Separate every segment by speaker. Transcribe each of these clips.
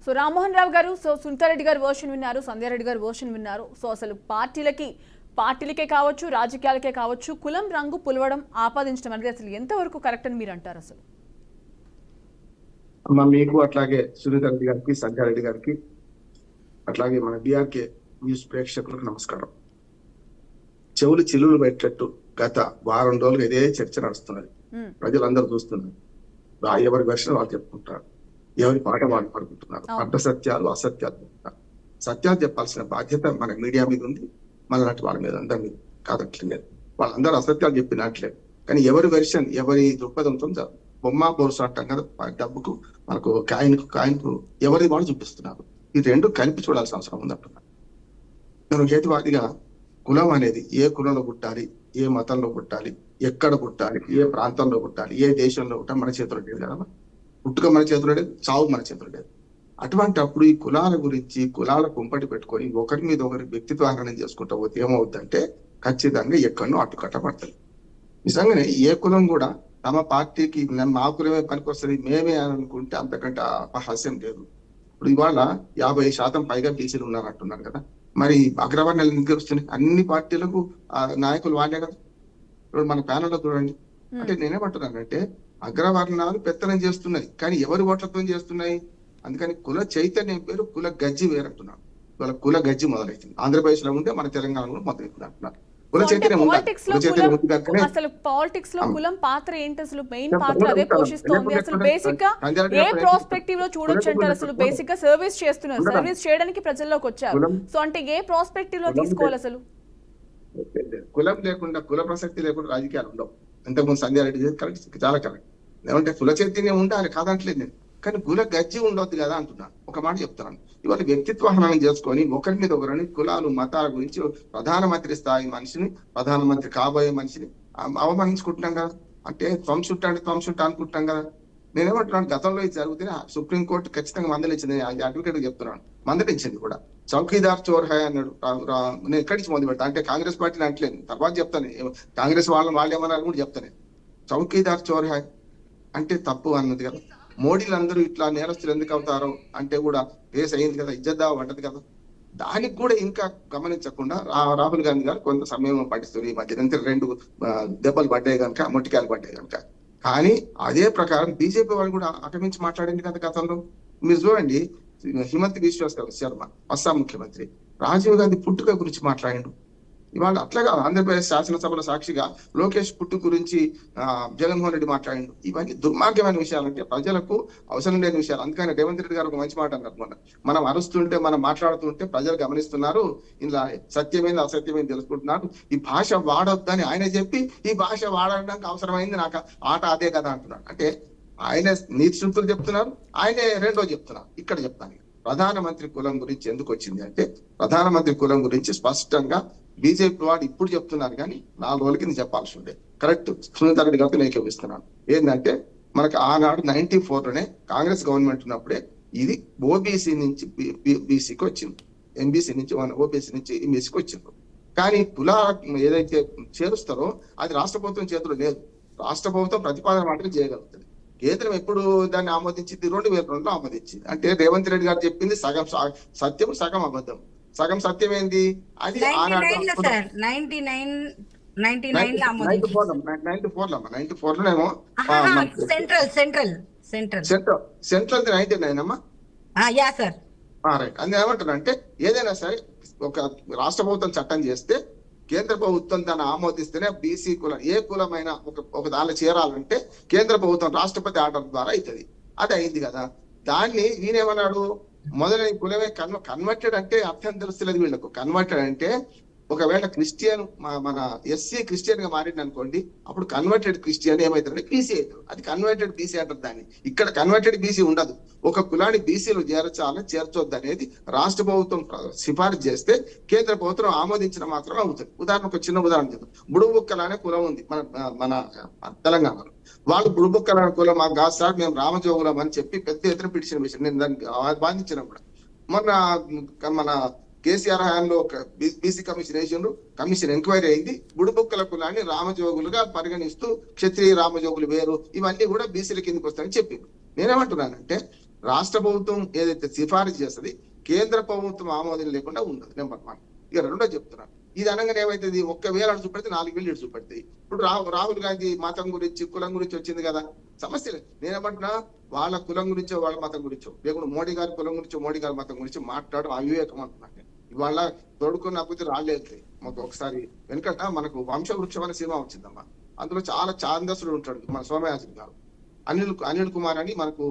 Speaker 1: So Rammohan Rao గారు, so Sunitha Reddy గారు version విన్నారు, సంధ్యారెడ్డి గారు వర్షన్ విన్నారు. సో అసలు పార్టీలకే కావచ్చు, రాజకీయాలకే కావచ్చు, కులం రంగు పులవడం, ఆపాదించడం అనేది అసలు ఎంతవరకు కరెక్ట్ అని మీరు అంటారు? అసలు
Speaker 2: మీకు అట్లాగే సునీతారెడ్డి గారికి, సంధ్యారెడ్డి గారికి, అట్లాగే మన బీఆర్కే న్యూస్ ప్రేక్షకులకు నమస్కారం. చెవులు చిలువలు పెట్టేట్టు గత వారం రోజులు ఇదే చర్చ నడుస్తున్నది. ప్రజలందరూ చూస్తున్నారు. ఎవరి వెర్షన్ వాళ్ళు చెప్పుకుంటారు, ఎవరి పాట వాళ్ళు పడుకుంటున్నారు. అడ్డ సత్యాలు, అసత్యాలు చెప్తున్నారు. సత్యాలు చెప్పాల్సిన బాధ్యత మన మీడియా మీద ఉంది, మన వాళ్ళ మీద అందరి మీద కాదట్లేదు. వాళ్ళందరూ అసత్యాలు చెప్పినట్లేదు. కానీ ఎవరి వెర్షన్, ఎవరి దృక్పథంతో బొమ్మ బోర్సు అంటాం కదా, డబ్బుకు మనకు కాయిన్కు ఎవరి వాళ్ళు చూపిస్తున్నారు. ఈ రెండు కలిపి చూడాల్సిన అవసరం ఉందంటున్నారు. నేను హేతువాదిగా కులం అనేది ఏ కులంలో పుట్టాలి, ఏ మతంలో పుట్టాలి, ఎక్కడ పుట్టాలి, ఏ ప్రాంతంలో పుట్టాలి, ఏ దేశంలో పుట్టాలి మన చేతిలో లేదు కదా. పుట్టుక మన చేతిలో లేదు, చావు మన చేతిలో లేదు. అటువంటి అప్పుడు ఈ కులాల గురించి, కులాల కుంపటి పెట్టుకొని ఒకరి మీద ఒకరి వ్యక్తిత్వ హననం చేసుకుంటా పోతే ఏమవుద్దంటే ఖచ్చితంగా ఎక్కడనో అడ్డుకట్టబడుతుంది. నిజంగానే ఏ కులం కూడా తమ పార్టీకి మా కులమే పనికొస్తుంది మేమే అని అనుకుంటే అంతకంటే అపహాస్యం లేదు. ఇప్పుడు ఇవాళ 50% పైగా బీసీలు ఉన్నారంటున్నారు కదా. మరి అగ్రవర్ణాలు ఎందుకు వస్తున్నాయి? అన్ని పార్టీలకు నాయకులు వాళ్ళే కదా. ఇప్పుడు మన ప్యానల్లో చూడండి. అంటే నేనేమంటున్నానంటే అగ్రవర్ణాలు పెత్తనం చేస్తున్నాయి, కానీ ఎవరి ఓట్లతో చేస్తున్నాయి? అందుకని కుల చైతన్యం పేరు కుల గజ్జి వేరంటున్నాను. ఇవాళ కుల గజ్జి మొదలైతుంది. ఆంధ్రప్రదేశ్ లో ఉంటే మన తెలంగాణలో మొదలైతుంది అంటున్నారు.
Speaker 1: అసలు పాలిటిక్స్ లో కులం పాత్ర ఏంటి? అసలు మెయిన్ పాత్ర అదే పోషిస్తోంది. అసలు బేసిక్ గా ఏ ప్రాస్పెక్టివ్ లో చూడొచ్చు అంటారు? అసలు బేసిక్ గా సర్వీస్ చేస్తున్నారు, సర్వీస్ చేయడానికి ప్రజల్లోకి వచ్చారు. సో అంటే ఏ ప్రాస్పెక్టివ్ లో తీసుకోవాలి? అసలు
Speaker 2: కులం లేకుండా, కుల ప్రసక్తి లేకుండా రాజకీయాలు ఉండవు. ఇంతకుముందు సంధ్యారెడ్డి కరెక్ట్, చాలా కరెక్ట్. ఏమంటే కుల చైతన్యం ఉండాలి కాదంటలేదు నేను, కానీ కుల గజ్జి ఉండొద్దు కదా అంటున్నాను. ఒక మాట చెప్తున్నాను. ఇవాళ వ్యక్తిత్వ హననం చేసుకొని ఒకరి మీద ఒకరిని కులాలు మతాల గురించి ప్రధానమంత్రి స్థాయి మనిషిని, ప్రధానమంత్రి కాబోయే మనిషిని అవమానించుకుంటున్నాం కదా. అంటే త్వంసుట్ట అనుకుంటున్నాం కదా. నేనేమంటున్నాను, గతంలో ఇది జరిగితే సుప్రీంకోర్టు ఖచ్చితంగా మందలించింది. అడ్వకేట్ చెప్తున్నాను, మందలించింది కూడా. చౌకీదార్ చోర్ హై అన్నాడు. నేను ఎక్కడి నుంచి మొదలు పెడతా అంటే కాంగ్రెస్ పార్టీని అంటలేను, తర్వాత చెప్తాను. కాంగ్రెస్ వాళ్ళు ఏమన్నారు కూడా చెప్తాను. చౌకీదార్ చోర్ హై అంటే తప్పు అన్నది కదా. మోడీలందరూ ఇట్లా నేరస్తులు ఎందుకు అవుతారో అంటే కూడా కేసు అయింది కదా, ఇజ్జద్దా పడ్డది కదా. దానికి కూడా ఇంకా గమనించకుండా రాహుల్ గాంధీ గారు కొంత సమయం పట్టిస్తారు. ఈ మధ్య 2 దెబ్బలు పడ్డాయి కనుక, మొట్టికాయలు పడ్డాయి కనుక. కానీ అదే ప్రకారం బీజేపీ వాళ్ళు కూడా అటమించి మాట్లాడింది కదా గతంలో. మీరు చూడండి, హిమంత్ బిశ్వ శర్మ అస్సాం ముఖ్యమంత్రి రాజీవ్ గాంధీ పుట్టుక గురించి మాట్లాడిండు. ఇవాళ అట్లాగా ఆంధ్రప్రదేశ్ శాసనసభలో సాక్షిగా లోకేష్ పుట్టు గురించి జగన్మోహన్ రెడ్డి మాట్లాడిండు. ఇవన్నీ దుర్మార్గమైన విషయాలు, అంటే ప్రజలకు అవసరం లేని విషయాలు. అందుకని రేవంత్ రెడ్డి గారు ఒక మంచి మాట అన్నారు. మనం అరుస్తుంటే, మనం మాట్లాడుతుంటే ప్రజలు గమనిస్తున్నారు, ఇలా సత్యమైంది అసత్యమైంది తెలుసుకుంటున్నారు. ఈ భాష వాడొద్దని ఆయన చెప్పి ఈ భాష వాడడానికి అవసరమైంది నాకు ఆట అదే కదా అంటున్నాడు. అంటే ఆయన నీతి సూక్తులు చెప్తున్నారు, ఆయనే రెండో చెప్తున్నారు. ఇక్కడ చెప్తాను, ప్రధానమంత్రి కులం గురించి ఎందుకు వచ్చింది అంటే, ప్రధానమంత్రి కులం గురించి స్పష్టంగా బీజేపీ వాడు ఇప్పుడు చెప్తున్నారు, కానీ 4 రోజుల కింద చెప్పాల్సి ఉండే. కరెక్ట్, సునీతారెడ్డి గారికి నేను చూపిస్తున్నాను. ఏంటంటే మనకు ఆనాడు 94లోనే కాంగ్రెస్ గవర్నమెంట్ ఉన్నప్పుడే ఇది ఓబీసీ నుంచి బీసీకి వచ్చింది, ఎంబీసీ నుంచి ఓబీసీ నుంచి ఎంబీసీకి వచ్చింది. కానీ కుల ఏదైతే చేరుస్తారో అది రాష్ట్ర ప్రభుత్వం చేతిలో లేదు. రాష్ట్ర ప్రభుత్వం ప్రతిపాదన మాటలు చేయగలుగుతుంది. కేంద్రం ఎప్పుడు దాన్ని ఆమోదించింది? 2002లో ఆమోదించింది. అంటే రేవంత్ రెడ్డి గారు చెప్పింది సగం సత్యం, సగం అబద్ధం. సగం సత్యం ఏంది? అది 94లోనేమో సెంట్రల్ 99 అమ్మా. రైట్. అందులో ఏమంటారు అంటే, ఏదైనా సరే ఒక రాష్ట్ర ప్రభుత్వం చట్టం చేస్తే కేంద్ర ప్రభుత్వం దాన్ని ఆమోదిస్తేనే బీసీ కులం ఏ కులమైనా ఒక దానిలో చేరాలంటే కేంద్ర ప్రభుత్వం రాష్ట్రపతి ఆర్డర్ ద్వారా అవుతుంది. అది అయింది కదా. దాన్ని ఈయనేమన్నాడు, మొదలైన కులమే కన్వర్టెడ్ అంటే అర్థం తెలుస్తలేదు వీళ్ళకు. కన్వర్టెడ్ అంటే ఒకవేళ క్రిస్టియన్ మన ఎస్సీ క్రిస్టియన్ గా మారింది అనుకోండి, అప్పుడు కన్వర్టెడ్ క్రిస్టియన్ ఏమవుతారంటే బీసీ అవుతారు. అది కన్వర్టెడ్ బీసీ అంటారు దాన్ని. ఇక్కడ కన్వర్టెడ్ బీసీ ఉండదు. ఒక కులాన్ని బీసీలో చేర్చొద్దు అనేది రాష్ట్ర ప్రభుత్వం సిఫారసు చేస్తే కేంద్ర ప్రభుత్వం ఆమోదించిన మాత్రం అవుతుంది. ఉదాహరణకు చిన్న ఉదాహరణ చెప్తాం. బుడుబుక్కల అనే కులం ఉంది మన తెలంగాణలో. వాళ్ళు బుడుబుక్కల అనే కులం మాకు కాదు సార్, మేము రామజోగులం అని చెప్పి పెద్ద ఎత్తున పిటిషన్ వేసారు. నేను దానికి బాధించిన కూడా మన కేసీఆర్ హయాంలో బీసీ కమిషన్ వేసిండ్రు. కమిషన్ ఎంక్వైరీ అయింది. బుడుబుక్కల కులాన్ని రామజోగులుగా పరిగణిస్తూ క్షత్రియ రామజోగులు వేరు, ఇవన్నీ కూడా బీసీల కిందకి వస్తాయని చెప్పింది. నేనేమంటున్నానంటే రాష్ట్ర ప్రభుత్వం ఏదైతే సిఫారసు చేస్తుంది కేంద్ర ప్రభుత్వం ఆమోదం లేకుండా ఉండదు. నెంబర్ 1. ఇక రెండో చెప్తున్నాను, ఇది అనగానే ఏమైతుంది, 1,000 అటు చూపెడితే 4,000 ఇటు చూపెడతాయి. ఇప్పుడు రాహుల్ గాంధీ మతం గురించి కులం గురించి వచ్చింది కదా, సమస్య లేదు. నేనేమంటున్నా, వాళ్ళ కులం గురించో వాళ్ళ మతం గురించో లేకుండా మోడీ గారి కులం గురించో మోడీ గారి మతం గురించి మాట్లాడడం అవివేకం అంటున్నాను. ఇవాళ తోడుకున్న అభివృద్ధి రాలేదు. మాకు ఒకసారి వెనకట మనకు వంశవృక్షం అనే సినిమా వచ్చిందమ్మా, అందులో చాలా ఛాందసుడు ఉంటాడు మన సోమయాజులు గారు, అనిల్ కుమార్ అని మనకు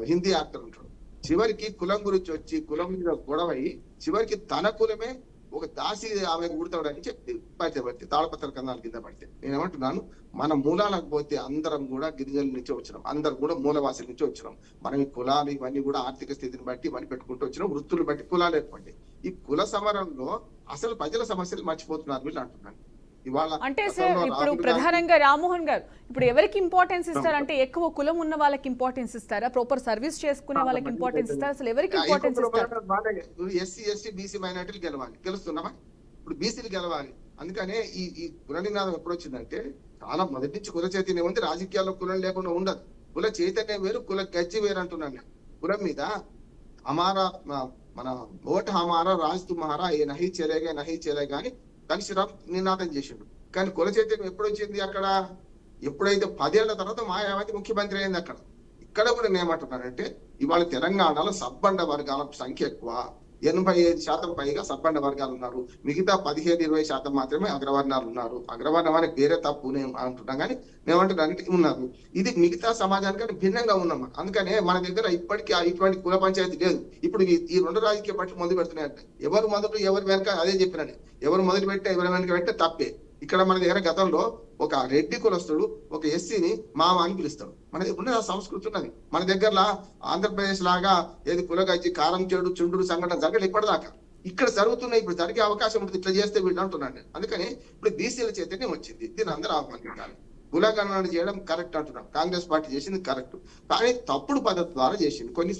Speaker 2: హిందీ యాక్టర్ ఉంటాడు. చివరికి కులం గురించి వచ్చి కులం మీద గొడవ అయ్యి చివరికి తన కులమే ఒక దాసి ఆమె గుడతాడని చెప్పి పడితే తాళపత్ర కన్నాల కింద పడితే, నేనేమంటున్నాను, మన మూలాలకు పోతే అందరం కూడా గిరిజనుల నుంచి వచ్చినాం, అందరం కూడా మూలవాసుల నుంచి వచ్చినాం. మనం ఈ కులాలు ఇవన్నీ కూడా ఆర్థిక స్థితిని బట్టి ఇవన్నీ పెట్టుకుంటూ వచ్చినాం, వృత్తులు బట్టి కులాలు ఏర్పడి ఈ కుల సమరంలో అసలు ప్రజల సమస్యలు మర్చిపోతున్నారు వీళ్ళు అంటున్నాను. ఇవాళ
Speaker 1: అంటే సార్ ఇప్పుడు ప్రధానంగా రామ్మోహన్ గారు ఇప్పుడు ఎవరికి ఇంపార్టెన్స్ ఇస్తారంటే ఎక్కువ కులం ఉన్న వాళ్ళకి ఇంపార్టెన్స్ ఇస్తారా, ప్రాపర్ సర్వీస్ చేసుకునే వాళ్ళకి ఇంపార్టెన్స్ ఇస్తారా, అసలు ఎవరికి ఇంపార్టెన్స్ ఇస్తారు?
Speaker 2: ఎస్సీ ఎస్టీ బీసీ మైనార్టీలు గెలవాలి, గెలుస్తున్నామా? ఇప్పుడు బీసీలు గెలవాలి. అందుకనే ఈ కుల నినాదం ఎప్పుడు వచ్చిందంటే, చాలా మొదటి నుంచి కుల చైతన్యం ఉంది, రాజకీయాల్లో కులం లేకుండా ఉండదు. కుల చైతన్యం వేరు, కుల గజ్జి వేరు అంటున్నాను. కులం మీద హమారా మన ఓట్ హమారా రాజ్ తుమ్హారా ఏ నహి చెలేగా అని కలిసిరామ్ నినాదం చేసిండు. కానీ కుల చైతన్యం ఎప్పుడు వచ్చింది అక్కడ? ఎప్పుడైతే 10 ఏళ్ల తర్వాత మాయావతి ముఖ్యమంత్రి అయింది అక్కడ. ఇక్కడ కూడా నేను ఏమంటున్నానంటే, ఇవాళ తెలంగాణలో సబ్బండ వర్గాల సంఖ్య ఎక్కువ, 85% పైగా సబ్బండ వర్గాలు ఉన్నారు. మిగతా 15-20% మాత్రమే అగ్రవర్ణాలు ఉన్నారు. అగ్రవర్ణం అనే పేరే తప్పు నేను అంటున్నా, కానీ మేమంటున్నానంటే ఉన్నారు. ఇది మిగతా సమాజానికి భిన్నంగా ఉన్నాం. అందుకనే మన దగ్గర ఇప్పటికీ ఇటువంటి కుల పంచాయతీ లేదు. ఇప్పుడు ఈ 2 రాజకీయ పార్టీలు మొదలు పెడుతున్నాయంటే, ఎవరు మొదలు ఎవరు వెనక అదే చెప్పినని, ఎవరు మొదలు పెట్టే ఎవరు వెనక పెట్టే తప్పే. ఇక్కడ మన దగ్గర గతంలో ఒక రెడ్డి కులస్తుడు ఒక ఎస్సీని మామ అని పిలుస్తాడు. మన దగ్గర ఆ సంస్కృతి ఉన్నది. మన దగ్గర ఆంధ్రప్రదేశ్ లాగా ఏది కులగచ్చి కారం చెడు చుండ్రు సంఘటన జరగదు ఇప్పటిదాకా. ఇక్కడ జరుగుతున్నాయి, ఇప్పుడు జరిగే అవకాశం ఉంటుంది. ఇట్లా చేస్తే వీళ్ళు అంటున్నాను. అందుకని ఇప్పుడు బీసీల చైతన్యం వచ్చింది, దీని అందరూ ఆహ్వానించాలి. కులగణన చేయడం కరెక్ట్ అంటున్నాం, కాంగ్రెస్ పార్టీ చేసింది కరెక్ట్, కానీ తప్పుడు పద్ధతి ద్వారా చేసింది. కొన్ని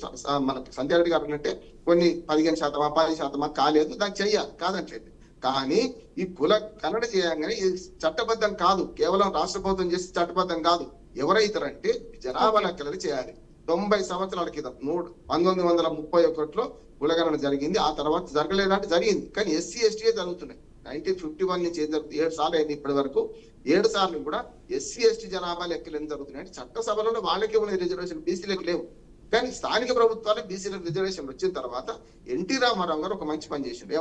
Speaker 2: మనకి సంధ్యారెడ్డి గారు అంటే కొన్ని 15% 10% కాలేదు, దానికి చెయ్యాలి కాదంటలేదు. కానీ ఈ కుల కన్నడ చేయగానే ఇది చట్టబద్ధం కాదు, కేవలం రాష్ట్ర ప్రభుత్వం చేసి చట్టబద్ధం కాదు. ఎవరైతారంటే జనాభా లెక్కలు చేయాలి. 90 సంవత్సరాల క్రితం 1931లో కులగణన జరిగింది. ఆ తర్వాత జరగలేదంటే జరిగింది, కానీ ఎస్సీ ఎస్టీఏ జరుగుతున్నాయి. 1951 నుంచి 7 సార్లు అయింది ఇప్పటి వరకు. 7 సార్లు కూడా ఎస్సీ ఎస్టీ జనాభా లెక్కలు ఏం జరుగుతున్నాయి అంటే, చట్టసభలలో వాళ్ళకే ఉన్న రిజర్వేషన్ బీసీలకు లేవు. కానీ స్థానిక ప్రభుత్వాలు బీసీలకు రిజర్వేషన్ వచ్చిన తర్వాత ఎన్టీ రామారావు గారు ఒక మంచి పని చేసిండు.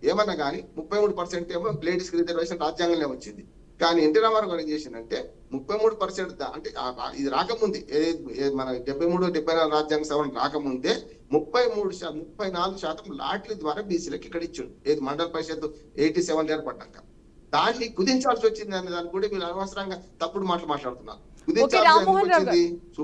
Speaker 2: ఏమన్నా కానీ 33% ఏమో లేడీస్ రిజర్వేషన్ రాజ్యాంగంలో వచ్చింది. కానీ ఎన్టీ రామారావు గారు ఏం చేసిందంటే 33% అంటే ఇది రాకముందే మన 73-74 రాజ్యాంగ సవరణ రాకముందే 34% లాటరీ ద్వారా బీసీలకు ఇక్కడ ఇచ్చిండు. ఏది మండల పరిషత్ 87 ఏర్పడ్డాక దాన్ని కుదించాల్సి వచ్చింది అనే దాన్ని కూడా వీళ్ళు అనవసరంగా తప్పుడు మాటలు మాట్లాడుతున్నారు. కుదించాల్సి వచ్చింది